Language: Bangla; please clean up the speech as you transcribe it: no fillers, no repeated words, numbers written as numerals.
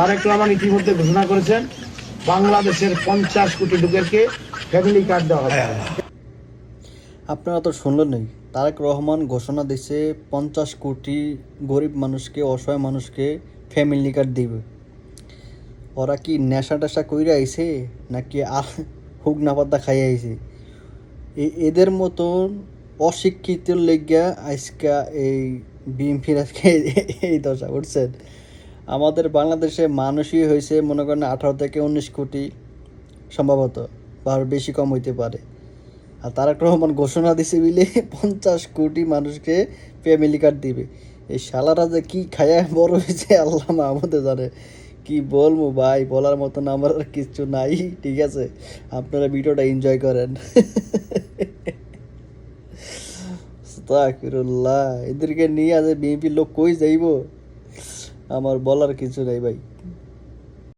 তারেক রহমান ইতিমধ্যে ঘোষণা করেছেন বাংলাদেশের 50 কোটি লোকেরকে ফ্যামিলি কার্ড দেওয়া হবে। আপনারা তো শুনলেন নাই, তারেক রহমান ঘোষণা দিছে 50 কোটি গরিব মানুষকে, অসহায় মানুষকে ফ্যামিলি কার্ড দিবে। ওরা কি নেশা টেশা কইরা আইছে নাকি আর হুগনা পাতা খাইয়া আইছে? এদের মতন অশিক্ষিত লেগা আজকা এই বিএনপির আজকে এই দশা, বুঝছেন? আমাদের বাংলাদেশে মানুষই হয়েছে মনে করেন 18 থেকে 19 কোটি সম্ভবত, বা আরও বেশি কম হইতে পারে। আর তারেক রহমান ঘোষণা দিছে বিলে 50 কোটি মানুষকে ফ্যামিলি কার্ড দিবে। এই শালারা যে কি খায়া বড় হয়েছে আল্লাহ মাহমুদে জানে। কি বলবো ভাই, বলার মতন আমার আর কিছু নাই। ঠিক আছে, আপনারা ভিডিওটা এনজয় করেন। আস্তাগফিরুল্লাহ, এদেরকে নিয়ে আজ বিএনপির লোক কই যাইব আমার বলার কিছু নাই ভাই।